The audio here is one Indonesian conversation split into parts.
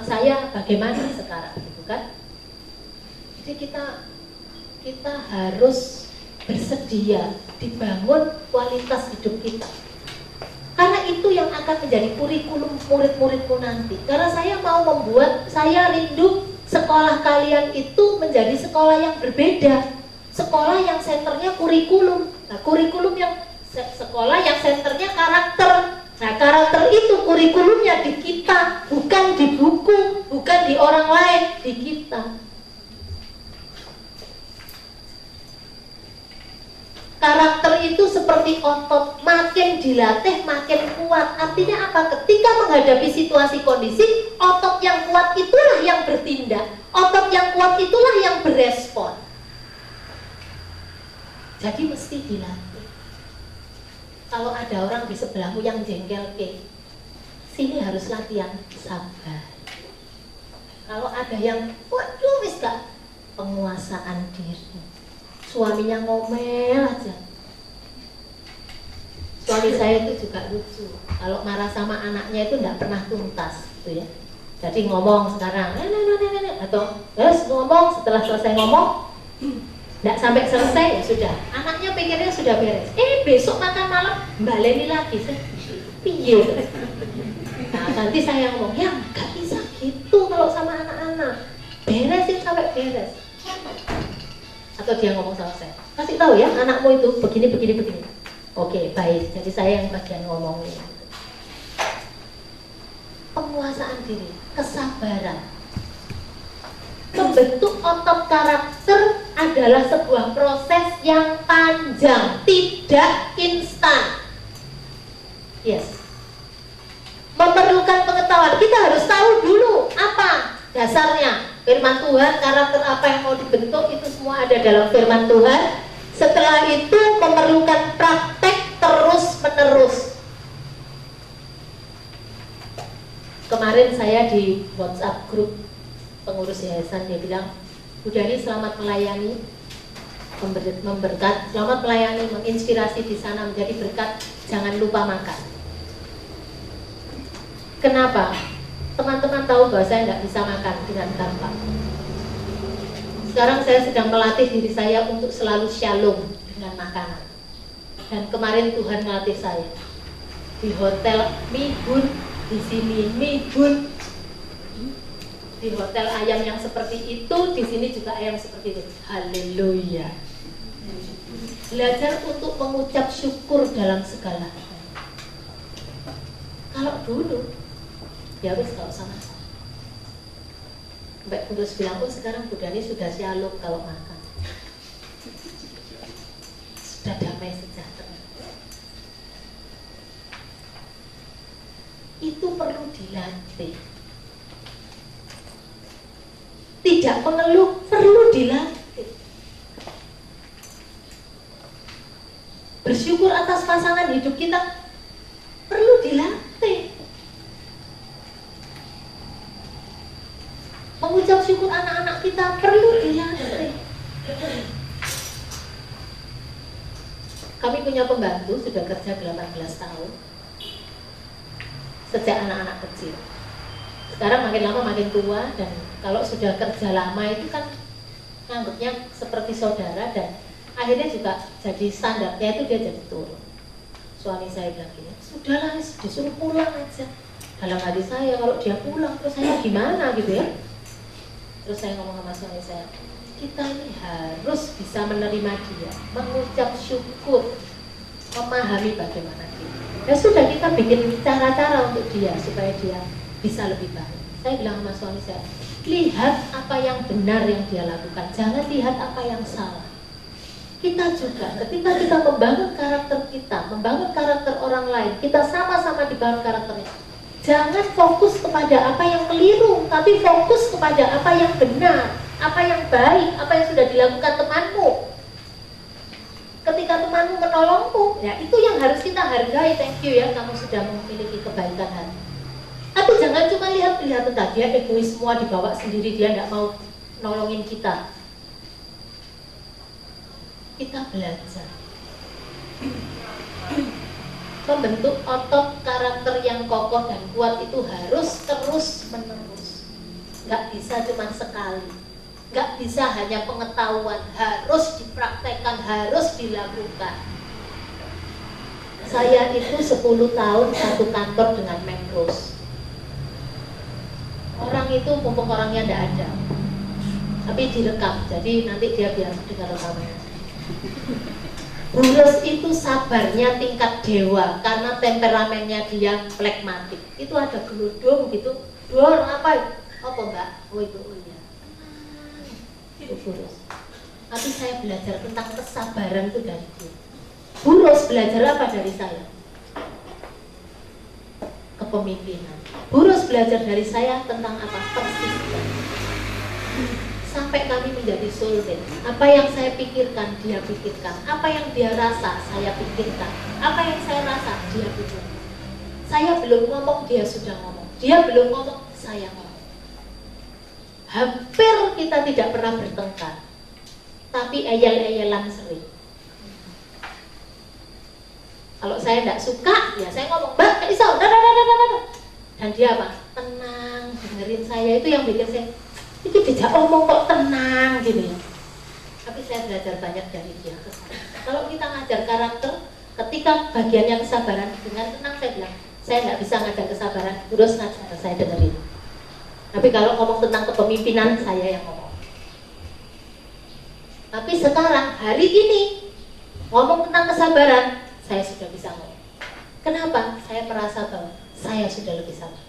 saya bagaimana sekarang, gitu kan? Jadi kita harus bersedia dibangun kualitas hidup kita. Karena itu yang akan menjadi kurikulum murid-muridmu nanti. Karena saya mau membuat, saya rindu sekolah kalian itu menjadi sekolah yang berbeda. Sekolah yang senternya kurikulum. Nah, kurikulum yang sekolah yang senternya karakter. Nah, karakter itu kurikulumnya di kita, bukan di buku, bukan di orang lain, di kita. Karakter itu seperti otot, makin dilatih makin kuat. Artinya apa? Ketika menghadapi situasi kondisi, otot yang kuat itulah yang bertindak. Otot yang kuat itulah yang berespon. Jadi mesti dilatih. Kalau ada orang di sebelahmu yang jengkel sini harus latihan sabar. Kalau ada yang waduh wis gak, penguasaan diri. Suaminya ngomel aja. Suami saya itu juga lucu. Kalau marah sama anaknya itu tidak pernah tuntas, gitu ya. Jadi ngomong sekarang, atau ngomong setelah selesai ngomong, tidak sampai selesai ya sudah. Anaknya pikirnya sudah beres. Besok makan malam baleni lagi. Piye? Nah, nanti saya ngomong, ya nggak bisa gitu kalau sama anak-anak. Beresin sampai beres. Atau dia ngomong sama saya, kasih tahu ya anakmu itu begini. Oke, baik. Jadi saya yang bagian ngomongnya. Penguasaan diri, kesabaran. Membentuk otot karakter adalah sebuah proses yang panjang, tidak instan. Yes. Memerlukan pengetahuan. Kita harus tahu dulu apa dasarnya. Firman Tuhan, karakter apa yang mau dibentuk itu semua ada dalam firman Tuhan. Setelah itu memerlukan praktek terus-menerus. Kemarin saya di WhatsApp grup pengurus yayasan, dia bilang, Bu Dani selamat melayani, memberkat, selamat melayani, menginspirasi di sana menjadi berkat, jangan lupa makan. Kenapa? Teman-teman tahu bahwa saya tidak bisa makan dengan gampang. Sekarang saya sedang melatih diri saya untuk selalu shalom dengan makanan. Dan kemarin Tuhan melatih saya. Di hotel mibun, di sini mibun. Di hotel ayam yang seperti itu, di sini juga ayam seperti itu. Haleluya. Belajar untuk mengucap syukur dalam segala hal. Kalau dulu ya wis kalau sama Mbak Kudus bilang, oh sekarang Bu Dani sudah shalom kalau makan, sudah damai sejahtera. Itu perlu dilatih. Tidak mengeluh, perlu dilatih. Bersyukur atas pasangan hidup kita, perlu dilatih. Mengucap syukur anak-anak kita perlu dilatih. Kami punya pembantu sudah kerja 18 tahun sejak anak-anak kecil. Sekarang makin lama makin tua, dan kalau sudah kerja lama itu kan nganggapnya seperti saudara, dan akhirnya juga jadi standarnya itu dia jadi turun. Suami saya bilang gini, sudahlah disuruh pulang aja. Dalam hati saya, kalau dia pulang terus saya gimana gitu ya. Terus saya ngomong sama suami saya, kita ini harus bisa menerima dia, mengucap syukur, memahami bagaimana dia. Ya sudah, kita bikin cara-cara untuk dia supaya dia bisa lebih baik. Saya bilang sama suami saya, lihat apa yang benar yang dia lakukan, jangan lihat apa yang salah. Kita juga ketika kita membangun karakter kita, membangun karakter orang lain, kita sama-sama dibangun karakternya. Jangan fokus kepada apa yang keliru, tapi fokus kepada apa yang benar, apa yang baik, apa yang sudah dilakukan temanmu. Ketika temanmu menolongmu, ya itu yang harus kita hargai. Thank you ya, kamu sudah memiliki kebaikan hati. Tapi jangan cuma lihat tentang dia egois, semua dibawa sendiri, dia tidak mau nolongin kita. Kita belajar membentuk otot karakter yang kokoh dan kuat itu harus terus menerus. nggak bisa cuma sekali, nggak bisa hanya pengetahuan, harus dipraktekkan, harus dilakukan. Saya itu 10 tahun satu kantor dengan Menros. Orang itu mumpung orangnya tidak ada, tapi direkam, jadi nanti dia biar dengar rekamannya. Burus itu sabarnya tingkat dewa karena temperamennya dia flekmatik. Itu ada geludung gitu, dor apa? Apa mbak? Oh itu, oh iya. Itu Burus. Tapi saya belajar tentang kesabaran itu dari dia. Burus belajar apa dari saya? Kepemimpinan. Burus belajar dari saya tentang apa? Persisten. Sampai kami menjadi soulmate. Apa yang saya pikirkan, dia pikirkan. Apa yang dia rasa, saya pikirkan. Apa yang saya rasa, dia pikirkan. Saya belum ngomong, dia sudah ngomong. Dia belum ngomong, saya ngomong. Hampir kita tidak pernah bertengkar, tapi eyel-eyelan sering. Kalau saya tidak suka, ya saya ngomong, mbak, iso, dan dia apa? Tenang, dengerin saya. Itu yang bikin saya, itu tidak omong kok tenang gini ya. Tapi saya belajar banyak dari dia. Kalau kita ngajar karakter, ketika bagiannya kesabaran, dengan tenang saya bilang, saya nggak bisa ngajar kesabaran, terus ngajar, saya dengerin. Tapi kalau ngomong tentang kepemimpinan, saya yang ngomong. Tapi sekarang, hari ini, ngomong tentang kesabaran, saya sudah bisa ngomong. Kenapa? Saya merasa bahwa saya sudah lebih sabar.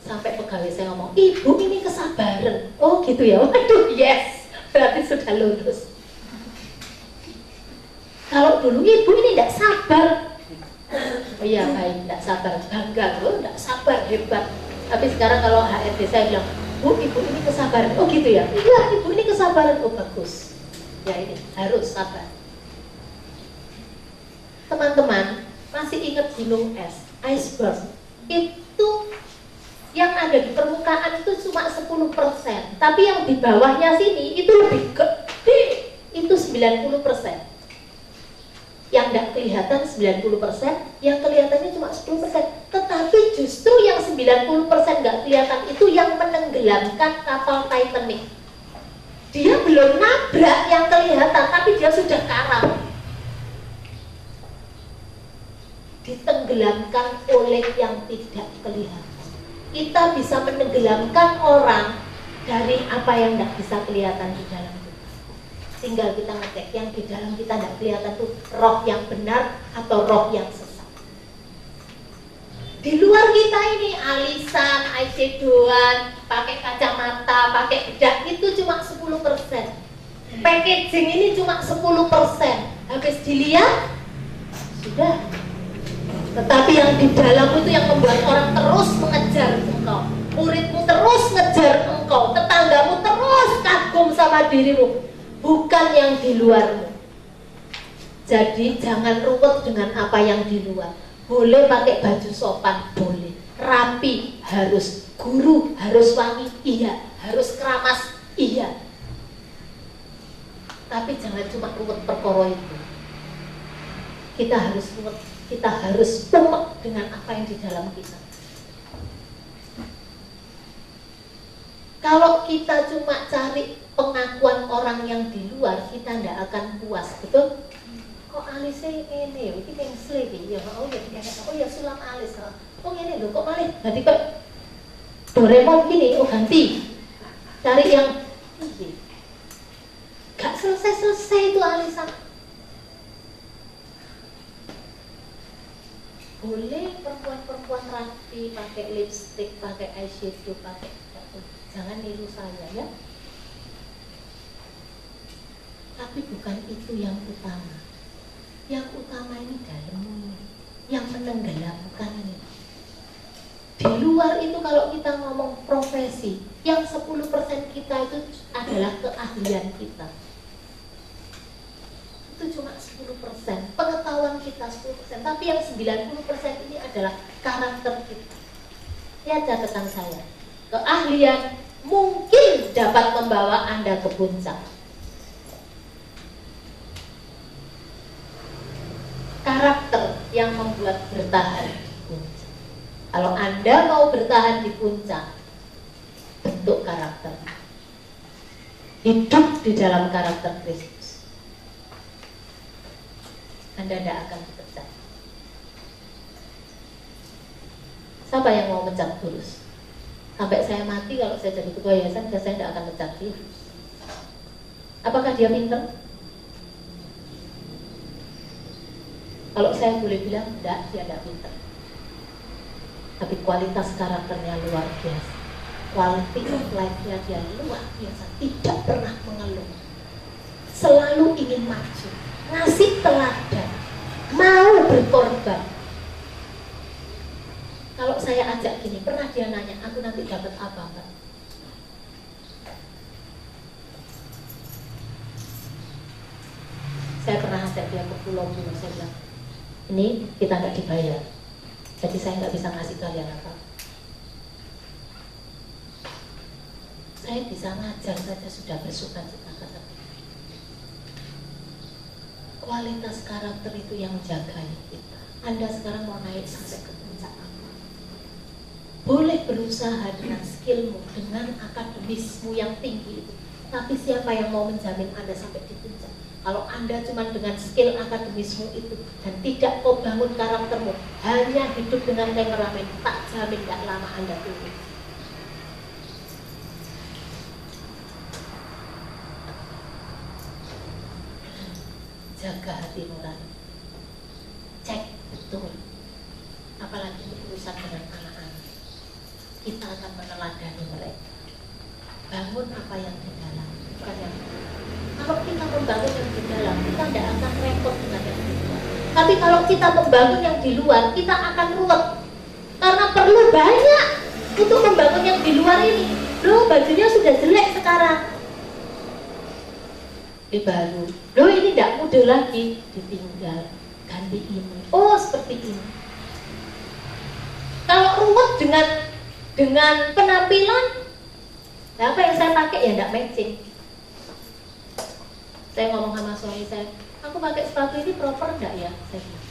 Sampai pegawai saya ngomong, ibu ini kesabaran. Oh gitu ya, waduh yes, berarti sudah lulus. Kalau dulu ibu ini tidak sabar. Oh iya baik, tidak sabar, bangga loh, tidak sabar, hebat. Tapi sekarang kalau HRD saya bilang, bu ibu ini kesabaran. Oh gitu ya, iya ibu ini kesabaran. Oh bagus. Ya ini harus sabar. Teman-teman masih ingat gunung es, iceberg? Itu yang ada di permukaan itu cuma 10%, tapi yang di bawahnya sini itu lebih gede, itu 90%. Yang tidak kelihatan 90%, yang kelihatannya cuma 10%. Tetapi justru yang 90% nggak kelihatan itu yang menenggelamkan kapal Titanic. Dia belum nabrak yang kelihatan, tapi dia sudah karam. Ditenggelamkan oleh yang tidak kelihatan. Kita bisa menenggelamkan orang dari apa yang tidak bisa kelihatan di dalam kita. Tinggal kita ngecek yang di dalam kita tidak kelihatan itu roh yang benar atau roh yang sesat. Di luar kita ini alisan, eyeshadowan, pakai kacamata, pakai bedak itu cuma 10%. Packaging ini cuma 10%. Habis dilihat sudah. Tetapi yang di dalam itu yang membuat orang terus mengejar engkau, muridmu terus ngejar engkau, tetanggamu terus kagum sama dirimu, bukan yang di luarmu. Jadi jangan ruwet dengan apa yang di luar. Boleh pakai baju sopan, boleh. Rapi, harus. Guru, harus wangi, iya. Harus keramas, iya. Tapi jangan cuma ruwet perkara itu. Kita harus ruwet. Kita harus umek dengan apa yang di dalam kita. Kalau kita cuma cari pengakuan orang yang di luar, kita tidak akan puas, betul? Kok alisnya ini, ini yang selagi, ya oh ya sulam alis, oh ini loh, kok malih, nanti kok Doraemon gini, oh ganti, cari yang ini, gak selesai itu alisan. Boleh perempuan-perempuan rapi, pakai lipstick, pakai eyeshadow, pakai jangan niru saya ya. Tapi bukan itu yang utama. Yang utama ini dalammu ini, yang menenggelamkan ini. Di luar itu kalau kita ngomong profesi, yang 10% kita itu adalah keahlian kita. Itu cuma 10%, pengetahuan kita 10%, tapi yang 90% ini adalah karakter kita. Lihat catatan saya, keahlian mungkin dapat membawa Anda ke puncak. Karakter yang membuat bertahan di puncak. Kalau Anda mau bertahan di puncak, hidup di dalam karakter Kristus, Anda tidak akan dipecat. Siapa yang mau mecat Bulus? Sampai saya mati, kalau saya jadi ketua yayasan, saya tidak akan mecat dia. Apakah dia pintar? Kalau saya boleh bilang, tidak, dia tidak pintar. Tapi kualitas karakternya luar biasa. Quality of life-nya dia luar biasa. Tidak pernah mengeluh. Selalu ingin maju. Ngasih teladan. Mau berkorban. Kalau saya ajak gini, pernah dia nanya, aku nanti dapat apa, Pak? Saya pernah ajak dia ke pulau-pulau, saya bilang, ini kita nggak dibayar, jadi saya nggak bisa ngasih kalian apa. Saya bisa ngajar saja sudah bersuka cita, kata. Kualitas karakter itu yang menjaga kita. Anda sekarang mau naik sampai ke puncak apa? Boleh berusaha dengan skillmu, dengan akademismu yang tinggi itu. Tapi siapa yang mau menjamin Anda sampai di puncak? Kalau Anda cuma dengan skill akademismu itu dan tidak kau bangun karaktermu, hanya hidup dengan temperamen, tak jamin gak lama Anda turun. Jaga hati nurani, cek betul. Apalagi urusan dengan anak-anak, kita akan meneladani mereka. Bangun apa yang di dalam, bukan yang kalau kita membangun yang di dalam, kita tidak akan repot dengan yang di luar. Tapi kalau kita membangun yang di luar, kita akan ruwet. Karena perlu banyak untuk membangun yang di luar ini. Loh, bajunya sudah jelek sekarang. Baru. Loh, ini tidak mudah lagi. Ditinggal, ganti ini. Oh, seperti ini. Kalau ruwet dengan penampilan, nah apa yang saya pakai ya tidak matching. Saya ngomong sama suami saya, aku pakai sepatu ini proper enggak ya? Saya bilang,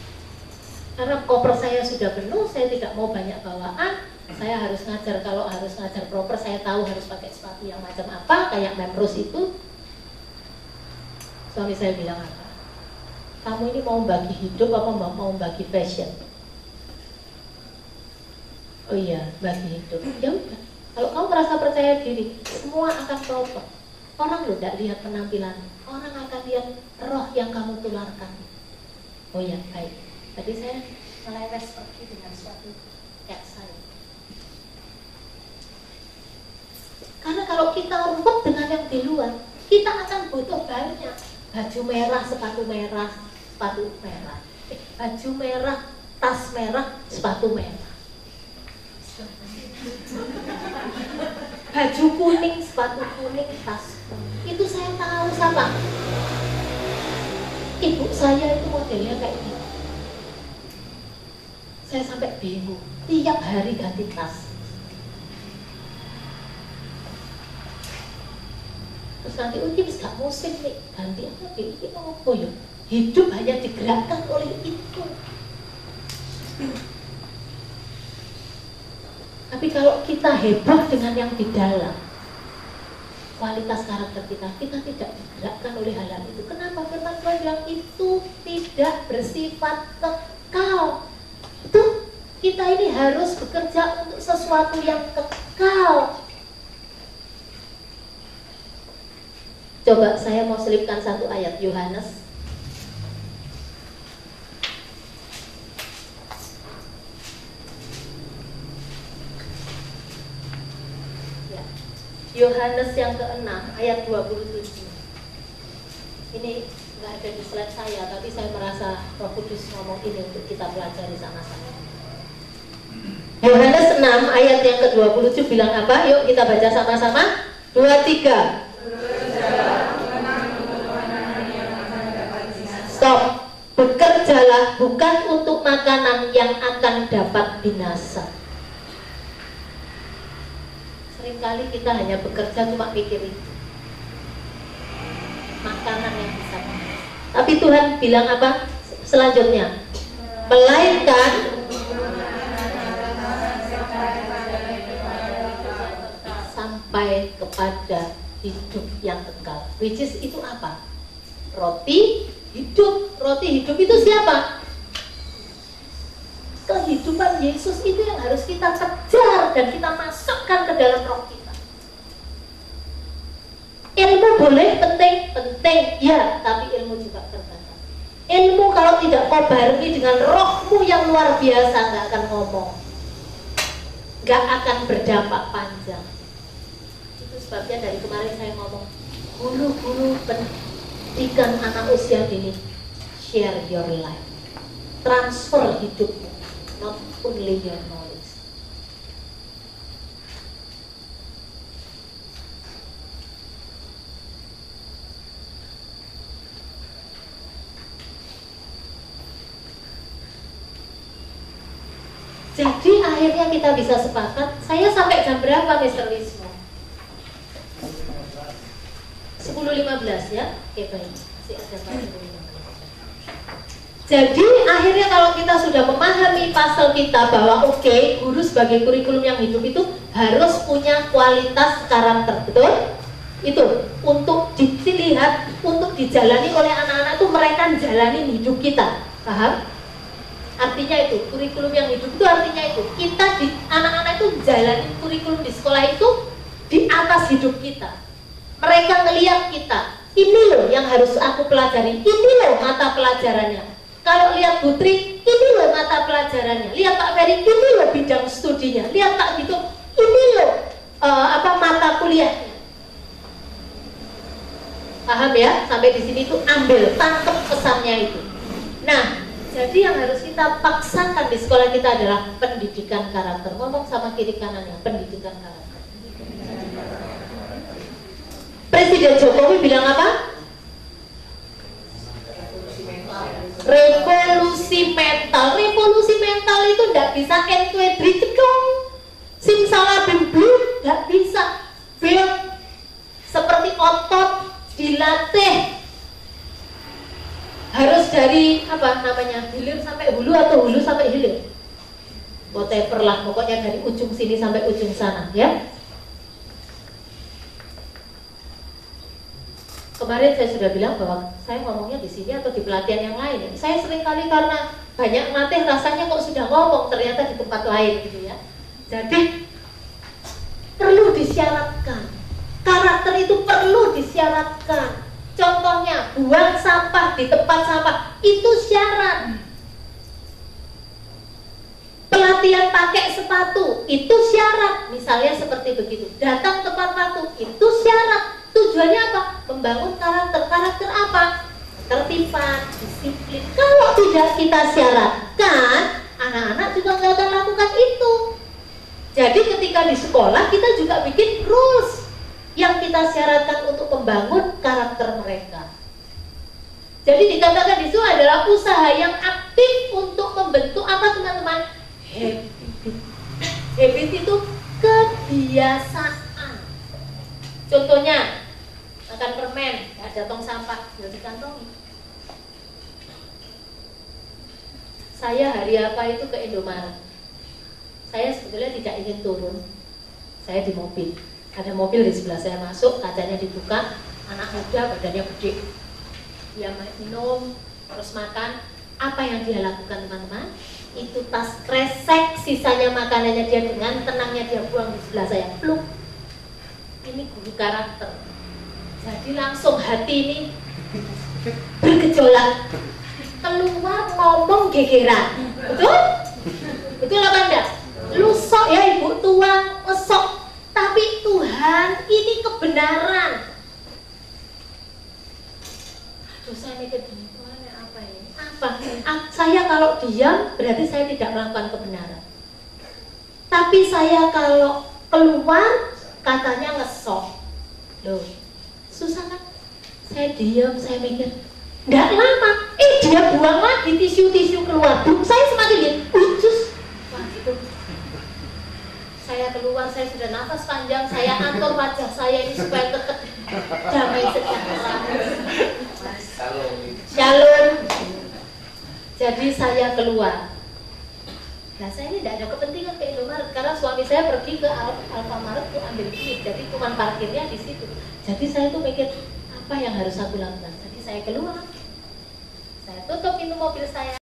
karena koper saya sudah penuh, saya tidak mau banyak bawaan. Saya harus ngajar, kalau harus ngajar proper, saya tahu harus pakai sepatu yang macam apa, kayak Memrus itu. Suami saya bilang apa? Kamu ini mau bagi hidup apa mau bagi fashion? Oh iya, bagi hidup. Ya udah. Kalau kamu merasa percaya diri, semua akan proper. Orang loh tidak lihat penampilan, orang akan lihat roh yang kamu tularkan. Oh ya, baik. Tadi saya melewes pergi dengan suatu kayak saya. Karena kalau kita rumput dengan yang di luar, kita akan butuh banyak. Baju merah, sepatu merah, sepatu merah. Baju merah, tas merah, sepatu merah. Baju kuning, sepatu kuning, tas. Itu saya tahu sama ibu saya itu modelnya kayak gitu. Saya sampai bingung, tiap hari ganti tas. Terus nanti ini gak musim nih, ganti apa ini apa ya? Hidup hanya digerakkan oleh itu. Tapi kalau kita heboh dengan yang di dalam, kualitas karakter kita tidak digerakkan oleh hal itu. Kenapa? Firman Tuhan bilang itu tidak bersifat kekal. Itu kita ini harus bekerja untuk sesuatu yang kekal. Coba saya mau selipkan satu ayat Yohanes. Yohanes yang ke-6 ayat 27. Ini nggak ada di slide saya, tapi saya merasa Roh Kudus ngomong ini untuk kita pelajari sama-sama. Yohanes 6 ayat yang ke-27 bilang apa? Yuk kita baca sama-sama. 2, 3. Stop. Bekerjalah bukan untuk makanan yang akan dapat binasa. Seringkali kita hanya bekerja cuma pikir itu, makanan yang bisa binasa. Tapi Tuhan bilang apa selanjutnya? Melainkan sampai kepada hidup yang kekal. Which is itu apa? Roti hidup. Roti hidup itu siapa? Kehidupan Yesus itu yang harus kita kejar dan kita masukkan ke dalam roh kita. Ilmu boleh penting, ya, tapi ilmu juga terbatas. Ilmu kalau tidak kau barengi dengan rohmu yang luar biasa, nggak akan ngomong, nggak akan berdampak panjang. Itu sebabnya dari kemarin saya ngomong, guru-guru pendidikan anak usia dini, share your life, transfer hidupmu, not only your knowledge. Jadi akhirnya kita bisa sepakat. Saya sampai jam berapa, Mr. Wismo? 10.15 ya? Oke, baik. Masih ada 10.15. Jadi akhirnya kalau kita sudah memahami pasal kita bahwa oke, guru sebagai kurikulum yang hidup itu harus punya kualitas karakter, betul? Itu untuk dilihat, untuk dijalani oleh anak-anak itu mereka jalani hidup kita, paham? Artinya itu, kurikulum yang hidup itu artinya itu kita anak-anak itu jalani kurikulum di sekolah itu di atas hidup kita. Mereka ngelihat kita, ini loh yang harus aku pelajari, ini loh mata pelajarannya. Kalau lihat Putri, ini loh mata pelajarannya. Lihat Pak Ferry, ini loh bidang studinya. Lihat Pak Dito, ini loh mata kuliahnya. Paham ya? Sampai di sini tuh ambil, tangkap pesannya itu. Nah, jadi yang harus kita paksakan di sekolah kita adalah pendidikan karakter. Ngomong sama kiri kanannya, pendidikan karakter. Presiden Jokowi bilang apa? Revolusi mental. Revolusi mental itu tidak bisa entwedri cedong, simsalabim blum, tidak bisa. Build seperti otot dilatih. Harus dari apa namanya, hilir sampai hulu atau hulu sampai hilir, whatever lah, pokoknya dari ujung sini sampai ujung sana ya. Kemarin saya sudah bilang bahwa saya ngomongnya di sini atau di pelatihan yang lain. Saya sering kali karena banyak ngelatih rasanya kok sudah ngomong ternyata di tempat lain gitu ya. Jadi perlu disyaratkan, karakter itu perlu disyaratkan. Contohnya, buang sampah di tempat sampah, itu syarat. Pelatihan pakai sepatu, itu syarat. Misalnya seperti begitu. Datang tepat waktu, itu syarat. Tujuannya apa? Membangun karakter. Karakter apa? Ketertiban, disiplin. Kalau tidak kita syaratkan, anak-anak juga nggak akan lakukan itu. Jadi ketika di sekolah, kita juga bikin rules yang kita syaratkan untuk membangun karakter mereka. Jadi dikatakan di situ adalah usaha yang aktif untuk membentuk apa teman-teman? Habit. Habit itu kebiasaan. Contohnya, makan permen, ada tong sampah, sudah dikantongi. Saya hari apa itu ke Indomaret. Saya sebetulnya tidak ingin turun. Saya di mobil. Ada mobil di sebelah saya masuk, kacanya dibuka, anak muda badannya gede. Dia minum, terus makan. Apa yang dia lakukan teman-teman? Itu tas kresek, sisanya makanannya dia dengan tenangnya dia buang di sebelah saya. Pluk. Ini guru karakter. Jadi langsung hati ini bergejolak. Keluar ngomong gegeran. Betul? Betul apa enggak? Lu sok ya ibu tua, ngesok. Tapi Tuhan, ini kebenaran. Aduh, saya mikir gini, Tuhan apa ini? Apa? Saya kalau diam berarti saya tidak melakukan kebenaran. Tapi saya kalau keluar katanya ngesok. Loh, susah kan? Saya diam, saya mikir, nggak lama, dia buang lagi tisu-tisu keluar. Saya semakin lihat, ucus. Waduh. Saya keluar, saya sudah nafas panjang, saya atur wajah saya ini supaya tetap damai sejahtera. Shalom. Jadi saya keluar. Nah saya ini tidak ada kepentingan ke Indomaret karena suami saya pergi ke Alfamaret untuk ambil duit, jadi cuma parkirnya di situ. Jadi saya tuh mikir apa yang harus aku lakukan. Jadi saya keluar, saya tutup pintu mobil saya.